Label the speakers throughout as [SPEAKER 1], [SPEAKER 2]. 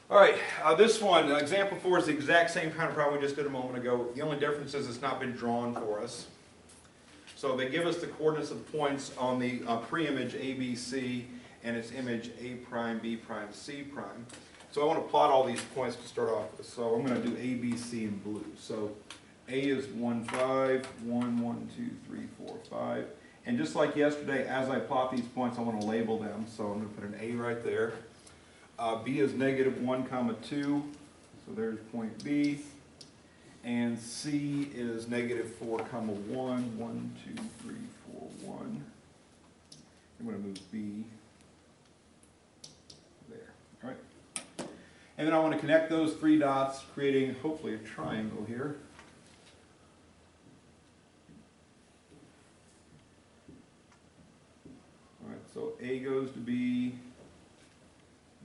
[SPEAKER 1] All right, this one, example 4 is the exact same kind of problem we just did a moment ago. The only difference is it's not been drawn for us. So they give us the coordinates of the points on the pre-image ABC and its image A prime, B prime, C prime. So I want to plot all these points to start off with. So I'm going to do A, B, C in blue. So A is 1, 5, 1, 1, 2, 3, 4, 5. And just like yesterday, as I plot these points, I want to label them. So I'm going to put an A right there. B is negative 1, comma 2. So there's point B. And C is negative 4, comma 1. 1, 2, 3, 4, 1. I'm going to move B there. All right. And then I want to connect those three dots, creating hopefully a triangle here. All right, so A goes to B,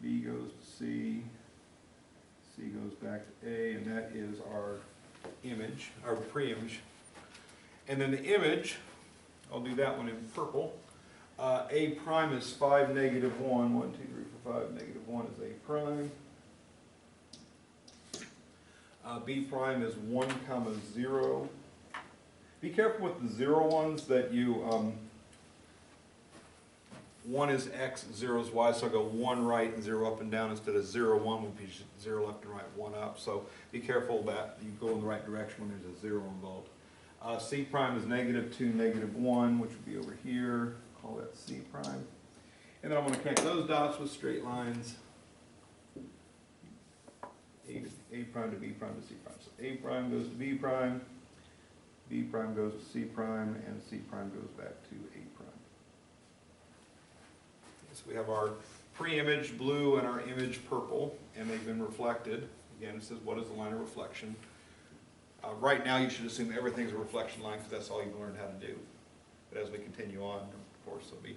[SPEAKER 1] B goes to C, C goes back to A, and that is our image, our pre-image. And then the image, I'll do that one in purple. A prime is 5, negative 1. 1, 2, 3, 4, 5. Negative 1 is A prime. B prime is 1, comma 0. Be careful with the 0 ones that you, 1 is X, 0 is Y, so I go 1 right and 0 up and down instead of 0, 1 would be 0 left and right, 1 up. So be careful that you go in the right direction when there's a 0 involved. C prime is negative 2, negative 1, which would be over here. Call that C prime. And then I'm going to connect those dots with straight lines. A prime to B prime to C prime. So A prime goes to B prime goes to C prime, and C prime goes back to A prime. So we have our pre-image blue and our image purple, and they've been reflected. Again, it says what is the line of reflection. Right now you should assume everything's a reflection line because that's all you've learned how to do. But as we continue on, of course, there'll be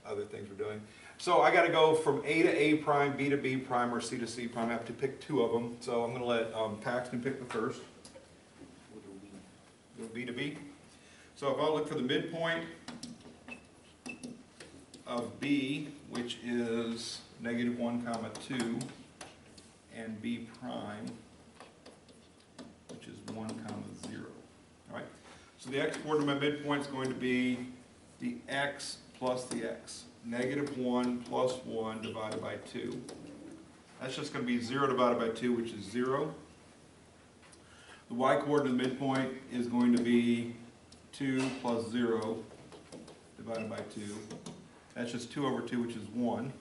[SPEAKER 1] other things we're doing. So I got to go from A to A prime, B to B prime, or C to C prime. I have to pick two of them. So I'm going to let Paxton pick the first. Go B to B. So if I look for the midpoint of B, which is negative 1, comma 2, and B prime, which is 1, comma 0. All right. So the x-coordinate of my midpoint is going to be the x plus the x. Negative 1 plus 1 divided by 2. That's just going to be 0 divided by 2, which is 0. The y-coordinate of the midpoint is going to be 2 plus 0 divided by 2. That's just 2 over 2, which is 1.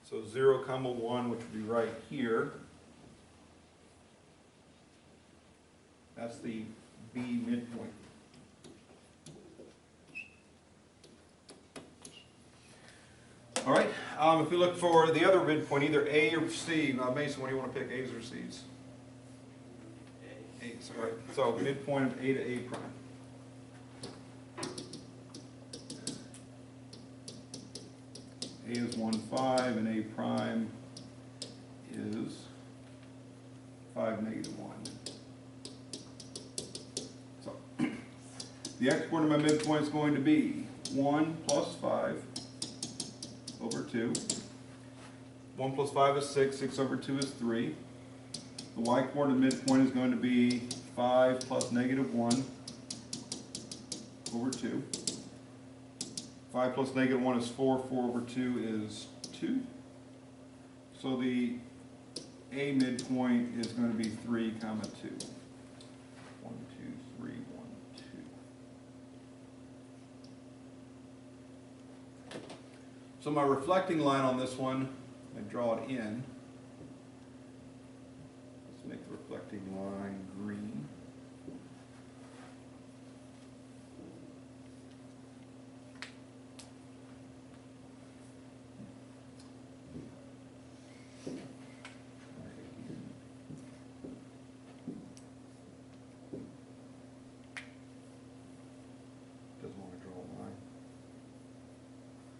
[SPEAKER 1] So 0, comma 1, which would be right here. That's the B midpoint. All right, if we look for the other midpoint, either A or C, Mason, what do you want to pick, A's or C's? A's, all right. So midpoint of A to A prime. A is 1, 5, and A prime is 5, negative 1. So the x-coordinate of my midpoint is going to be 1 plus 5 over 2. 1 plus 5 is 6. 6 over 2 is 3. The y-coordinate midpoint is going to be 5 plus negative 1 over 2. 5 plus negative 1 is 4. 4 over 2 is 2. So the A midpoint is going to be 3, comma 2. 1, 2, 3, 1, 2. So my reflecting line on this one, I draw it in. Let's make the reflecting line green.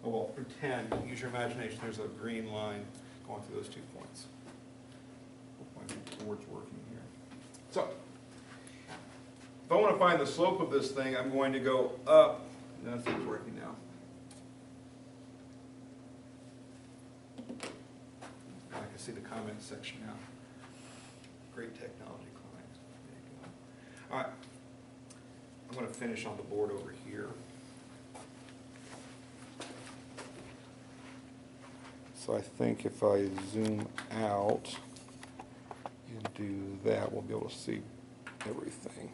[SPEAKER 1] Oh, well, pretend, use your imagination, there's a green line going through those 2 points. We'll find the board's working here. So, if I want to find the slope of this thing, I'm going to go up. That thing's working now. see the comment section now. Great technology, clients. There you go. All right. I'm going to finish on the board over here. So I think if I zoom out and do that, we'll be able to see everything.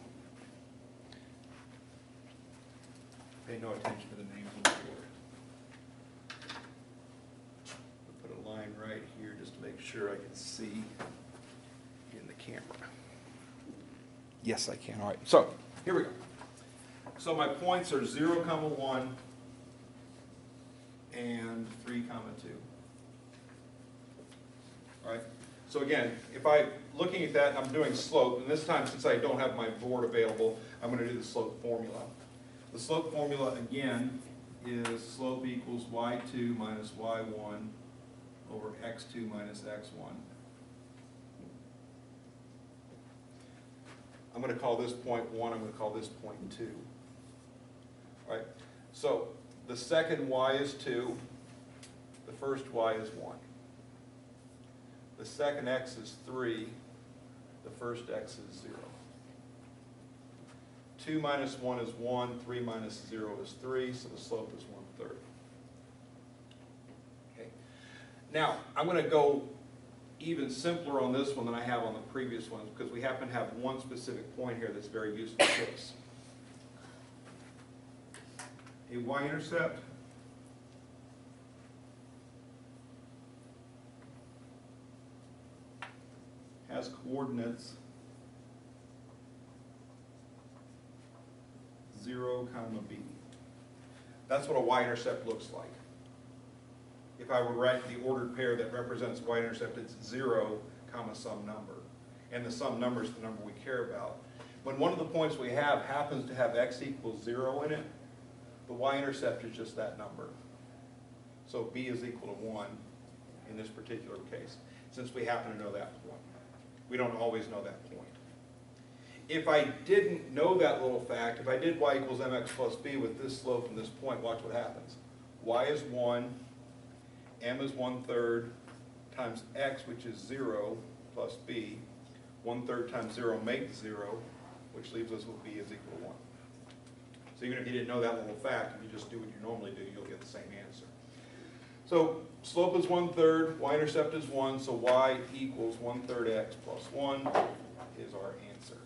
[SPEAKER 1] Pay no attention to the names on the board. I'll put a line right here just to make sure I can see in the camera. Yes, I can. All right. So here we go. So my points are 0, 1, and 3, 2. All right. So again, if I'm looking at that and I'm doing slope, and this time since I don't have my board available, I'm going to do the slope formula. The slope formula again is slope equals y2 minus y1 over x2 minus x1. I'm going to call this point 1, I'm going to call this point 2. All right. So the second y is 2, the first y is 1. The second x is 3, the first x is 0. 2 minus 1 is 1, 3 minus 0 is 3, so the slope is 1/3. Okay. Now, I'm going to go even simpler on this one than I have on the previous ones because we happen to have one specific point here that's very useful to us. A y-intercept has coordinates 0, b. That's what a y-intercept looks like. If I were to write the ordered pair that represents y-intercept, it's 0, some number. And the some number is the number we care about. When one of the points we have happens to have x equals 0 in it, the y-intercept is just that number. So b is equal to 1 in this particular case, since we happen to know that point. We don't always know that point. If I didn't know that little fact, if I did y equals mx plus b with this slope and this point, watch what happens. Y is 1, m is 1/3 times x, which is 0, plus b. 1/3 times 0 makes 0, which leaves us with b is equal to 1. So even if you didn't know that little fact, if you just do what you normally do, you'll get the same answer. So slope is 1/3, y-intercept is 1, so y equals 1/3 x plus 1 is our answer.